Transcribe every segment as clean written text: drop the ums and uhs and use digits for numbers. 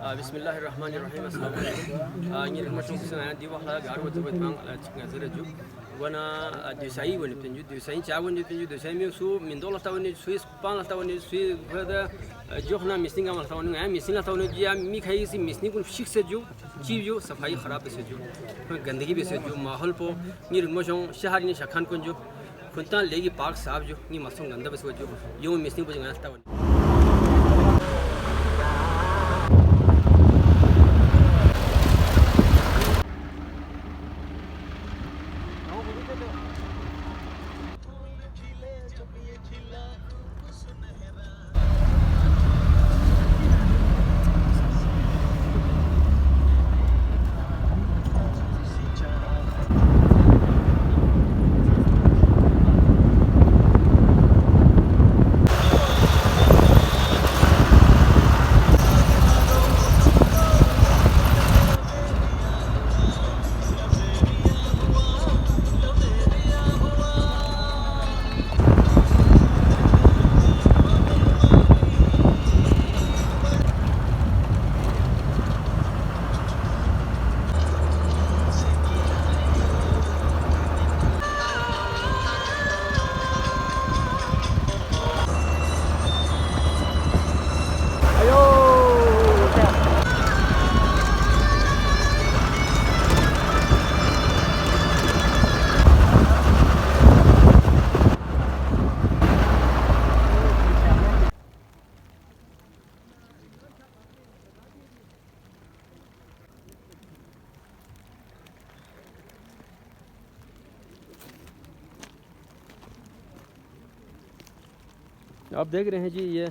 بسم الله الرحمن الرحيم. السلام عليكم. نير المشروع سنة دي واحدة قارو تبغى تبان تنزل جو وانا ديساي ونبتنجو ديساي تعاون نبتنجو ديساي ميوسو من دولة تاوني سويس بان تاوني سويس هذا جوخنا ميسنينغ عمل تاوني عام ميسنينغ تاوني جي عام ميك هاي سي ميسنينغ كون فشيك سجو چیو صفائی خراب سجو گندگی بھی سجو ماحول پو نیر المشروع شہر نے شکھان کون جو کنتا لیگی پارک صاحب جو نی مسوں گندا بس جو یوں ميسنينغ بجنا تاوني. آپ دیکھ رہے ہیں جی یہ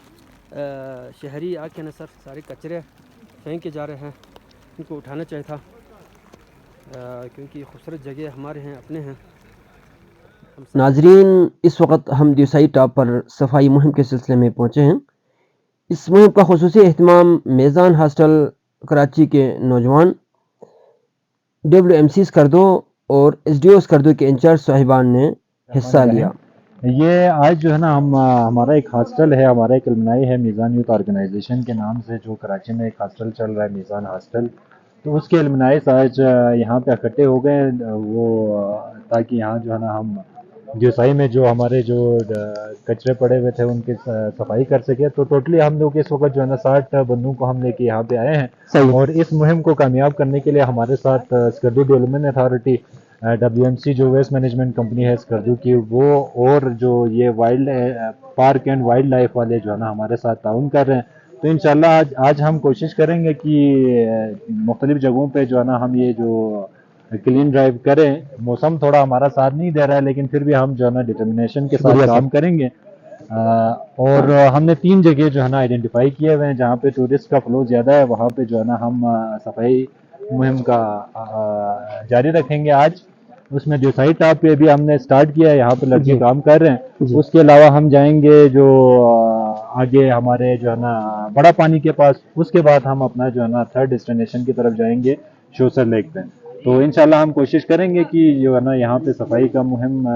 شہری آگ کے نثر سارے کچرے پھینک کے جا رہے ہیں. ان کو اٹھانا چاہیے تھا کیونکہ خوبصورت جگہ ہمارے ہیں اپنے ہیں. ناظرین اس وقت ہم دیوسائی ٹاپ پر صفائی مہم کے سلسلے میں پہنچے ہیں. اس مہم کا خصوصی اہتمام میزان ہاسٹل کراچی کے نوجوان WMCs کردو اور SDOs کردو کے انچارج صاحبان نے حصہ لیا. یہ آج جو ہے نا ہمارا ایک ہاسٹل ہے، ہمارا ایک المنائی ہے میزان یوتھ آرگنائزیشن کے نام سے، جو کراچی میں ایک ہاسٹل چل رہا ہے میزان ہاسٹل. تو اس کے المنائی آج یہاں پہ اکٹھے ہو گئے وہ تاکہ یہاں جو ہے نا ہم دیوسائی میں جو ہمارے جو کچرے پڑے ہوئے تھے ان کی صفائی کر سکے. تو ٹوٹلی ہم لوگ اس وقت جو ہے نا 60 بندوں کو ہم لے کے یہاں پہ آئے ہیں، اور اس مہم کو کامیاب کرنے کے لیے ہمارے ساتھ اسکردو ڈیولپمنٹ اتھارٹی WMC جو ویسٹ مینجمنٹ کمپنی ہے اسکردو کی، وہ اور جو یہ wild park and wildlife والے جو ہے نا ہمارے ساتھ تعاون کر رہے ہیں. تو انشاءاللہ آج ہم کوشش کریں گے کہ مختلف جگہوں پہ جو ہے نا ہم یہ جو کلین ڈرائیو کریں. موسم تھوڑا ہمارا ساتھ نہیں دے رہا ہے، لیکن پھر بھی ہم جو ہے نا ڈٹرمنیشن کے ساتھ کام کریں گے. اور ہم نے 3 جگہ جو ہے نا آئیڈینٹیفائی کیے ہوئے ہیں جہاں پہ ٹورسٹ کا فلو زیادہ ہے، وہاں پہ جو ہے نا ہم صفائی مہم کا جاری رکھیں گے. آج اس میں دیوسائی ٹاپ پہ بھی ہم نے سٹارٹ کیا ہے، یہاں پہ لڑکے کام کر رہے ہیں. اس کے علاوہ ہم جائیں گے جو آگے ہمارے جو ہے نا بڑا پانی کے پاس، اس کے بعد ہم اپنا جو ہے نا 3rd ڈیسٹینیشن کی طرف جائیں گے شوسر لیک پہ. تو انشاءاللہ ہم کوشش کریں گے کہ جو ہے نا یہاں پہ صفائی کا مہم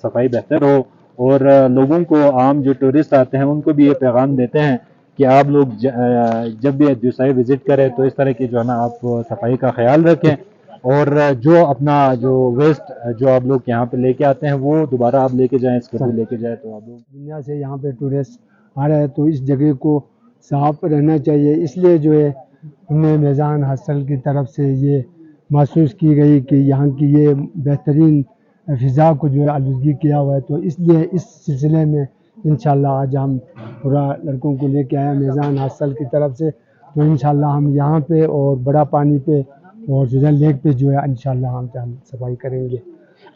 صفائی بہتر ہو، اور لوگوں کو عام جو ٹورسٹ آتے ہیں ان کو بھی یہ پیغام دیتے ہیں کہ آپ لوگ جب بھی دیوسائی وزٹ کریں تو اس طرح کی جو ہے نا آپ صفائی کا خیال رکھیں، اور جو اپنا جو ویسٹ جو آپ لوگ یہاں پہ لے کے آتے ہیں وہ دوبارہ آپ لے کے جائیں، اس کو لے کے جائیں. تو آپ لوگ دنیا سے یہاں پہ ٹورسٹ آ رہے ہیں تو اس جگہ کو صاف رہنا چاہیے. اس لیے جو ہے ہمیں میزان ہاسٹل کی طرف سے یہ محسوس کی گئی کہ یہاں کی یہ بہترین فضا کو جو ہے آلودگی کیا ہوا ہے. تو اس لیے اس سلسلے میں انشاءاللہ آج ہم پورا لڑکوں کو لے کے آئے میزان ہاسٹل کی طرف سے. تو انشاءاللہ ہم یہاں پہ اور بڑا پانی پہ اور جدل لیک پہ جو ہے انشاءاللہ ہم صفائی کریں گے.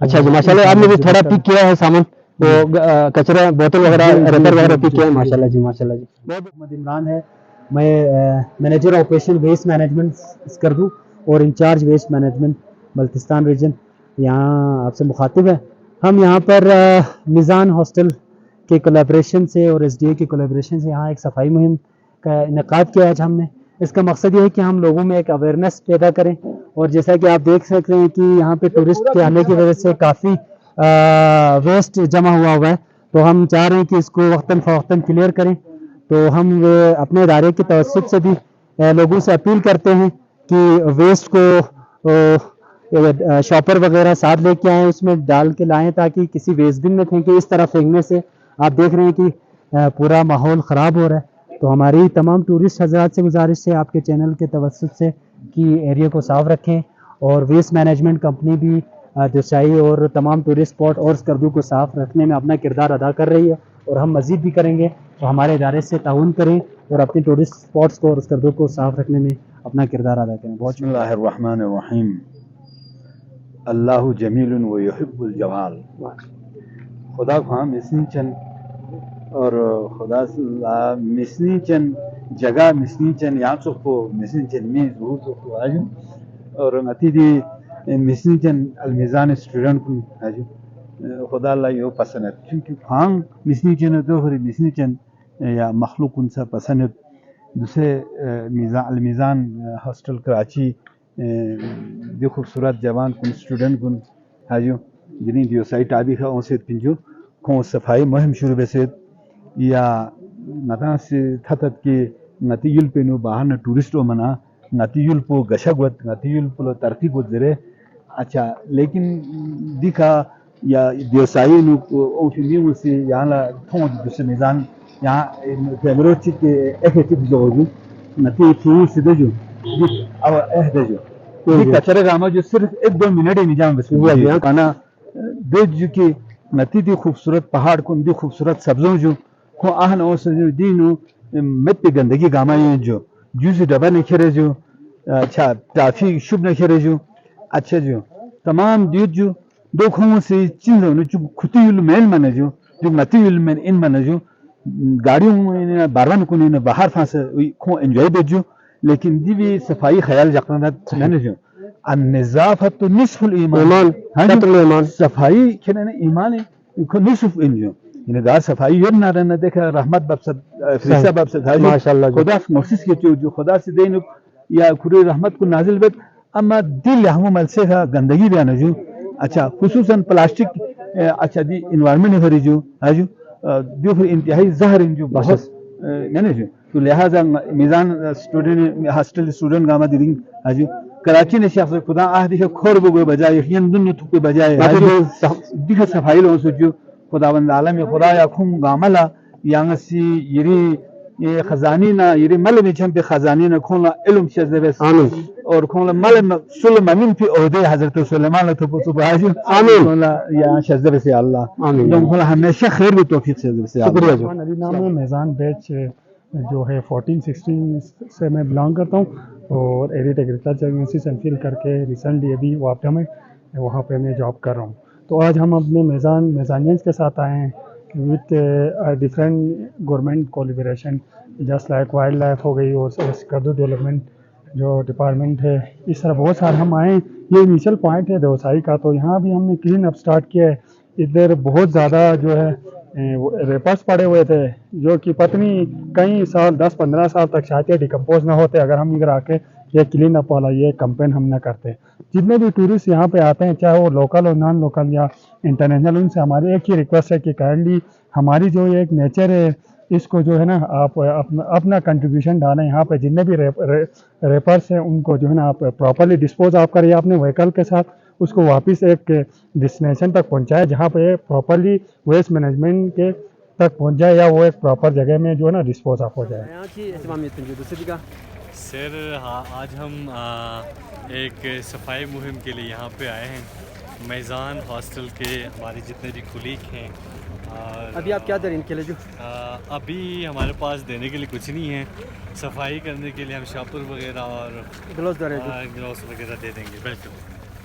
اچھا جی، ماشاءاللہ آپ نے بھی تھوڑا پک کیا ہے سامان، وہ کچرا بوتل وغیرہ ریپر وغیرہ پک کیا ہے. ماشاءاللہ جی، ماشاءاللہ جی. محمد عمران ہے، میں manager operation waste management Skardu اور in charge waste management Baltistan region یہاں آپ سے مخاطب ہے. ہم یہاں پر میزان ہاسٹل کے کولیبریشن سے اور SDA کے کولیبریشن سے یہاں ایک صفائی مہم کا انعقاد کیا آج ہم نے. اس کا مقصد یہ ہے کہ ہم لوگوں میں ایک اویئرنیس پیدا کریں، اور جیسا کہ آپ دیکھ سکتے ہیں کہ یہاں پہ ٹورسٹ کے آنے کی وجہ سے کافی ویسٹ جمع ہوا ہے. تو ہم چاہ رہے ہیں کہ اس کو وقتاً فوقتاً کلیئر کریں. تو ہم اپنے ادارے کے توسط سے بھی لوگوں سے اپیل کرتے ہیں کہ ویسٹ کو شاپر وغیرہ ساتھ لے کے آئیں, اس میں ڈال کے لائیں تاکہ کسی ویسٹ بن میں پھینکیں. اس طرح پھینکنے سے آپ دیکھ رہے ہیں کہ پورا ماحول خراب ہو رہا ہے. تو ہماری تمام ٹورسٹ حضرات سے گزارش ہے آپ کے چینل کے توسط سے کہ ایریا کو صاف رکھیں, اور ویسٹ مینجمنٹ کمپنی بھی دوسائی اور تمام ٹورسٹ اسپاٹ اور اسکردو کو صاف رکھنے میں اپنا کردار ادا کر رہی ہے, اور ہم مزید بھی کریں گے. تو ہمارے ادارے سے تعاون کریں اور اپنی ٹورسٹ اسپاٹس کو اور اسکردو کو صاف رکھنے میں اپنا کردار ادا کریں. بہت بسم اللہ الرحمن الرحیم. اللہ جمیل و یحب الجمال. خدا خواہ مسنی چن اور خدا مسنی چن جگہ مسنی چن یا چوکو مسنی چن میں ظہور چوکو آجو اور نتی دی مسنی چن المیزان اسٹوڈنٹ کو آجو خدا اللہ یہ پسند ہے کیونکہ خان مسنی چن تو پھر مسنی چن یا مخلوق ان سے پسند ہے. دوسرے المیزان ہاسٹل کراچی دی خوبصورت جوان کن اسٹوڈنٹ کن حاجو جنہیں دیو سائٹ آبی کا ان سے پنجو کھوں صفائی مہم شروع بسید یا نتا سے تھتت کے نتیجل پہ نو باہر نہ ٹورسٹوں منا نتیجل پو گشگوت نتیجل پو ترقی کو زرے. اچھا لیکن دیکھا یا دیوسائی نو اونچنی سے یہاں لا تھوں دوسرے میزان یہاں کیمروں کے ایک جو ہوگی نتی تھوں سے دے جو او اہدے جو یہ کچرے گاما جو صرف 1-2 منٹ ہی نجام بس ہوا ہے کانا دے جو کہ نتی دی خوبصورت پہاڑ کن دی خوبصورت سبزوں جو کو آہن اور سے دینو مت پہ گندگی گاما یہ جو جوسی ڈبا نہیں کھرے جو اچھا ٹافی شب نہیں کھرے جو اچھا جو تمام دیوت جو دو کھوں سے چیزوں جو کھتی میل منے جو نتی مین ان منے جو گاڑیوں میں بارون کو نہیں باہر پھانسے کھوں انجوائے دے جو لیکن دی بھی صفائی خیال جقنات میں جو النظافت نصف الایمان. صفائی کہنے ایمان ہے نصف انجو یعنی دار صفائی یہ نہ رہنا دیکھا رحمت بابسد فریسہ بابسد ماشاءاللہ خدا محسوس کیتے جو خدا سے دین یا کھری رحمت کو نازل بت اما دل ہم ملسے کا گندگی بھی آنا جو اچھا خصوصاً پلاسٹک اچھا دی انوائرمنٹ بھری جو جو جو پھر انتہائی زہر انجو بہت میں جو تو لہذا میزان اسٹوڈنٹ ہاسٹل اسٹوڈنٹ گاما دی جو کراچی نے شخص خدا آہ دیکھے کھور بگوئے بجائے یقین دن تھوکے بجائے دیکھے صفائی لوں سے جو خدا بند عالم خدا یا کھوں گاملا یانگ سی یری خزانی نا یری مل میں چھم پہ خزانی نا کھولا علم شزے بس اور کھولا مل سلیمان پہ عہدے حضرت سلیمان تو صبح جو آمین یا شزے بس اللہ آمین کھولا ہمیشہ خیر بھی توفیق سے بس شکریہ جو علی نام ہے میزان بیچ جو ہے 14-16 سے میں بلانگ کرتا ہوں اور ایریٹ ایگریکلچر یونیورسٹی سے فیل کر کے ریسنٹلی ابھی واپڈا میں وہاں پہ میں جاب کر رہا ہوں. تو آج ہم اپنے میزانینس کے ساتھ آئے ہیں with different government collaboration just like wildlife ہو گئی اور اسکردو ڈیولپمنٹ جو ڈپارٹمنٹ ہے, اس طرح بہت سارے ہم آئے ہیں. یہ انیشل پوائنٹ ہے دیوسائی کا, تو یہاں بھی ہم نے کلین اپ اسٹارٹ کیا ہے. ادھر بہت زیادہ جو ہے ریپرس پڑے ہوئے تھے جو کہ پتنی کئی سال 10-15 سال تک شاید ڈیکمپوز نہ ہوتے اگر ہم ادھر آ کے یہ کلین اپ والا یہ کمپین ہم نہ کرتے. جتنے بھی ٹورسٹ یہاں پہ آتے ہیں چاہے وہ لوکل اور نان لوکل یا انٹرنیشنل, ان سے ہماری ایک ہی ریکویسٹ ہے کہ کائنڈلی ہماری جو ایک نیچر ہے اس کو جو ہے نا آپ اپنا کنٹریبیوشن ڈالیں. یہاں پہ جتنے بھی ریپرس ہیں ان کو جو ہے نا آپ پراپرلی ڈسپوز آف کریں اپنے وہیکل کے ساتھ, اس کو واپس ایک ڈیسٹینیشن تک پہنچائے جہاں پہ پراپرلی ویسٹ مینجمنٹ کے تک پہنچ جائے یا وہ ایک پراپر جگہ میں جو ہے نا ڈسپوز آف ہو جائے. سر آج ہم ایک صفائی مہم کے لیے یہاں پہ آئے ہیں. میزان ہاسٹل کے ہمارے جتنے بھی کولیگ ہیں. ابھی آپ کیا دیں ان کے لیے؟ جو ابھی ہمارے پاس دینے کے لیے کچھ نہیں ہے. صفائی کرنے کے لیے ہم شاپر وغیرہ اور گلوز وغیرہ دے دیں گے. بالکل.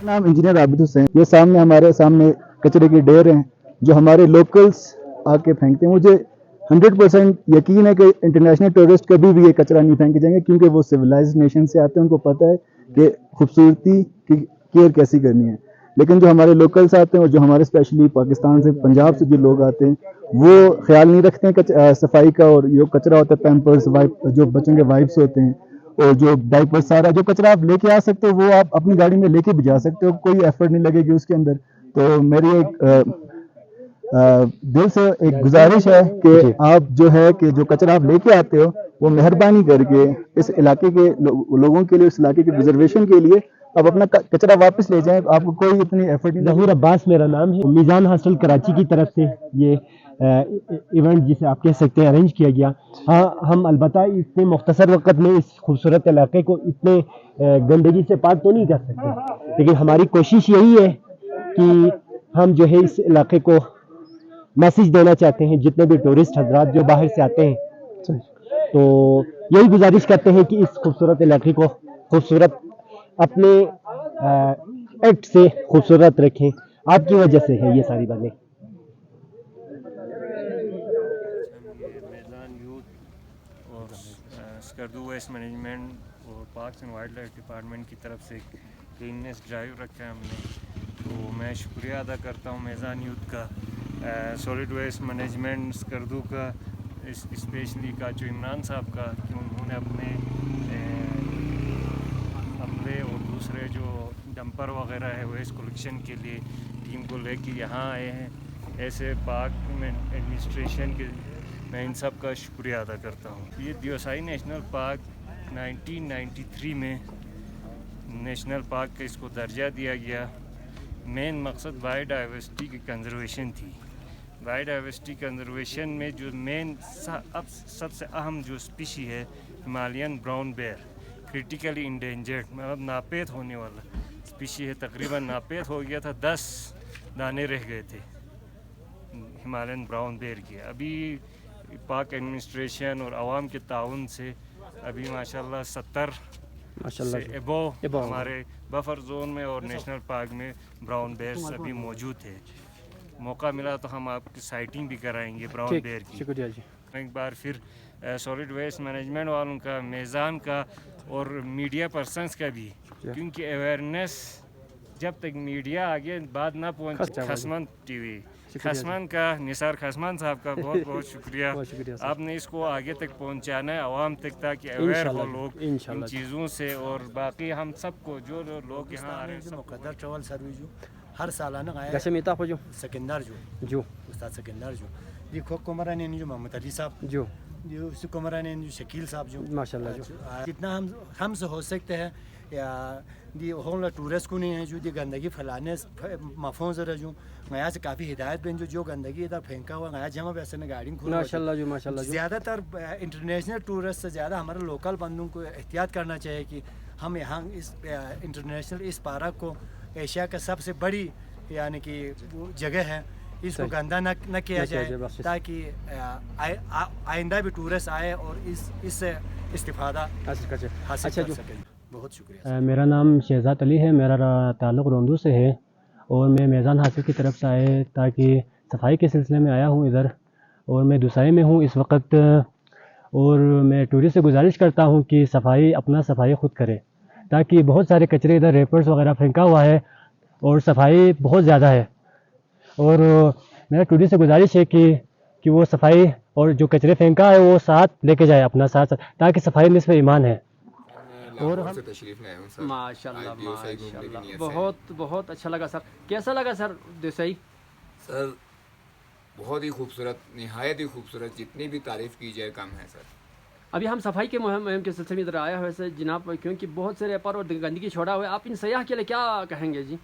نام انجینئر عابد حسین. یہ سامنے ہمارے سامنے کچرے کی ڈھیر ہیں جو ہمارے لوکلس آ کے پھینکتے ہیں. مجھے 100% یقین ہے کہ انٹرنیشنل ٹورسٹ کبھی بھی یہ کچرا نہیں پھینکے جائیں گے کیونکہ وہ سویلائزڈ نیشن سے آتے ہیں, ان کو پتہ ہے کہ خوبصورتی کی کیئر کیسی کرنی ہے. لیکن جو ہمارے لوکلس آتے ہیں اور جو ہمارے اسپیشلی پاکستان سے پنجاب سے جو لوگ آتے ہیں وہ خیال نہیں رکھتے ہیں صفائی کا. اور جو کچرا ہوتا ہے پیمپرز جو بچوں کے وائپس ہوتے ہیں اور جو ڈائپر سارا جو کچرا آپ لے کے آ سکتے ہو وہ آپ اپنی گاڑی میں لے کے بھی جا سکتے ہو, کوئی ایفرٹ نہیں لگے گی اس کے اندر. تو میری ایک دل سے ایک گزارش ہے کہ آپ جو ہے کہ جو کچرا آپ لے کے آتے ہو وہ مہربانی کر کے اس علاقے کے لوگوں کے لیے، اس علاقے کے پرزرویشن کے لیے آپ اپنا کچرا واپس لے جائیں. آپ کو کوئی اتنی ایفرٹ نہیں. ظہور عباس میرا نام ہے. میزان ہاسٹل کراچی کی طرف سے یہ ایونٹ جسے آپ کہہ سکتے ہیں ارینج کیا گیا. ہاں ہم البتہ اتنے مختصر وقت میں اس خوبصورت علاقے کو اتنے گندگی سے پاک تو نہیں کر سکتے، لیکن ہماری کوشش یہی ہے کہ ہم جو ہے اس علاقے کو میسج دینا چاہتے ہیں جتنے بھی ٹورسٹ حضرات جو باہر سے آتے ہیں، تو یہی گزارش کرتے ہیں کہ اس خوبصورت علاقے کو خوبصورت اپنے ایکٹ سے خوبصورت رکھیں. آپ کی وجہ سے ہے یہ ساری باتیں. میزان یوتھ اور اسکردو ویسٹ مینجمنٹ اور parks and wildlife department کی طرف سے کلیننس ڈرائیو رکھا ہے ہم نے، تو میں شکریہ ادا کرتا ہوں میزان یوتھ کا، سالڈ ویسٹ مینجمنٹ اسکردو کا، اسپیشلی کاچو عمران صاحب کا، کہ انہوں نے اپنے عملے اور دوسرے جو ڈمپر وغیرہ ہے ویسٹ کلیکشن کے لیے ٹیم کو لے کے یہاں آئے ہیں. ایسے پارک میں ایڈمنسٹریشن کے میں ان سب کا شکریہ ادا کرتا ہوں. یہ دیوسائی نیشنل پارک 1993 میں نیشنل پارک کا اس کو درجہ دیا گیا. مین مقصد بایو ڈائیورسٹی کی کنزرویشن تھی. بایو ڈائیورسٹی کنزرویشن میں جو مین اب سب سے اہم جو اسپیشی ہے Himalayan brown bear, critically endangered, مطلب ناپید ہونے والا اسپیشی ہے. تقریباً ناپید ہو گیا تھا، 10 دانے رہ گئے تھے ہمالین براؤن بیئر کے. ابھی پارک ایڈمنسٹریشن اور عوام کے تعاون سے ابھی ماشاءاللہ 70 سے ابو ہمارے بفر زون میں اور نیشنل پارک میں براؤن بیئرس ابھی موجود ہے. موقع ملا تو ہم آپ کی سائٹنگ بھی کرائیں گے براؤن بیئر کی. شکریہ جی. ایک بار پھر سالڈ ویسٹ مینجمنٹ والوں کا، میزان کا اور میڈیا پرسنس کا بھی، کیونکہ اویئرنیس جب تک میڈیا آگے بات نہ پہنچ. خسمان ٹی وی، خسمان کا، نثار خسمان صاحب کا بہت بہت شکریہ. آپ نے اس کو آگے تک پہنچانا ہے عوام تک تاکہ اویئر ہو لوگ ان چیزوں سے. اور باقی ہم سب کو جو لوگ یہاں آ رہے ہیں مقدر ٹریول سروس جو ہر سالانہ آیا جیسے میتا ہو جو سکندر جو استاد سکندر جو یہ کھوک کمران جو محمد علی صاحب جو اسی کمران جو شکیل صاحب جو ماشاءاللہ جو جتنا ہم سے ہو سکتے ہیں یا دی ہون ٹورسٹ کو نہیں ہے جو دی گندگی پھیلانے مفہوم ذرا جو نیا سے کافی ہدایت بن جو گندگی ادھر پھینکا ہوا نیا جمع ویسے میں گاڑی کھولا. ماشاءاللہ جو ماشاءاللہ جو زیادہ تر انٹرنیشنل ٹورسٹ سے زیادہ ہمارے لوکل بندوں کو احتیاط کرنا چاہیے کہ ہم یہاں اس انٹرنیشنل اس پارک کو ایشیا کا سب سے بڑی یعنی کہ جگہ ہے، اس کو گندہ نہ کیا جائے تاکہ آئندہ بھی ٹورسٹ آئے اور اس سے استفادہ حاصل کر سکیں. بہت شکریہ. میرا نام شہزاد علی ہے، میرا تعلق روندو سے ہے اور میں میزان حاصل کی طرف سے آئے تاکہ صفائی کے سلسلے میں آیا ہوں ادھر، اور میں دوسائی میں ہوں اس وقت. اور میں ٹورسٹ سے گزارش کرتا ہوں کہ اپنا صفائی خود کرے، تاکہ بہت سارے کچرے ادھر ریپرز وغیرہ پھینکا ہوا ہے اور صفائی بہت زیادہ ہے. اور میرا ٹورسٹ سے گزارش ہے کہ وہ صفائی اور جو کچرے پھینکا ہے وہ ساتھ لے کے جائے اپنا ساتھ، تاکہ صفائی نصف ایمان ہے. اور ہم تشریف لائے ہوں سر. ماشاءاللہ ماشاءاللہ بہت بہت اچھا لگا سر. کیسا لگا سر دیوسائی؟ سر بہت ہی خوبصورت، نہایت ہی خوبصورت، جتنی بھی تعریف کی جائے کم ہے سر. ابھی ہم صفائی کے مہم کے سلسلے میں ادھر آیا ہوئے سے جناب، کیونکہ بہت سے ریپر اور گندگی چھوڑا ہوا ہے. آپ ان سیاح کے لیے کیا کہیں گے جی؟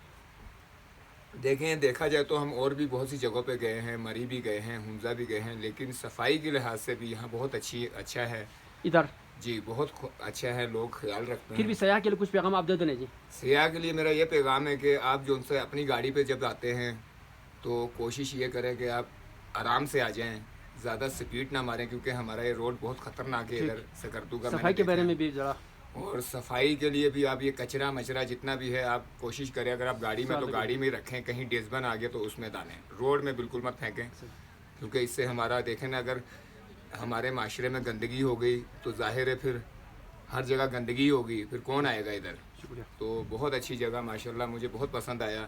دیکھا جائے تو ہم اور بھی بہت سی جگہوں پہ گئے ہیں، مری بھی گئے ہیں، حمزہ بھی گئے ہیں، لیکن صفائی کے لحاظ سے بھی یہاں بہت اچھا ہے ادھر. جی بہت اچھا ہے، لوگ خیال رکھتے ہیں. پھر بھی سیاح کے لیے کچھ پیغام آپ دے دیں جی. سیاح کے لیے میرا یہ پیغام ہے کہ آپ جو ان سے اپنی گاڑی پہ جب آتے ہیں تو کوشش یہ کریں کہ آپ آرام سے آ جائیں، زیادہ سپیڈ نہ ماریں، کیونکہ ہمارا یہ روڈ بہت خطرناک ہے ادھر سکردو کا. صفائی کے بارے میں بھی ذرا. اور صفائی کے لیے بھی آپ یہ کچرا مچرا جتنا بھی ہے آپ کوشش کریں، اگر آپ گاڑی میں تو گاڑی میں رکھیں، کہیں ڈسٹبن آ گیا تو اس میں ڈالیں، روڈ میں بالکل مت پھینکیں، کیونکہ اس سے ہمارا دیکھیں نا اگر ہمارے معاشرے میں گندگی ہو گئی تو ظاہر ہے پھر ہر جگہ گندگی ہوگی، پھر کون آئے گا ادھر. تو بہت اچھی جگہ ماشاءاللہ مجھے بہت پسند آیا،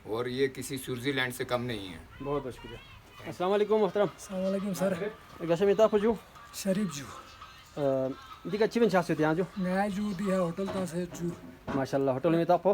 اور یہ کسی سوئٹزرلینڈ لینڈ سے کم نہیں ہے. بہت بہت شکریہ. السلام علیکم محترم. السلام علیکم سر. گشم میتا جو شریف جو دیکھ اچھی بن شاست یہاں جو نیا جو دی ہے ہوٹل تا سے جو ماشاءاللہ ہوٹل میں تاپو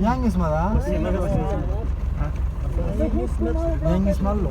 Yang ismada? Yang ismallo.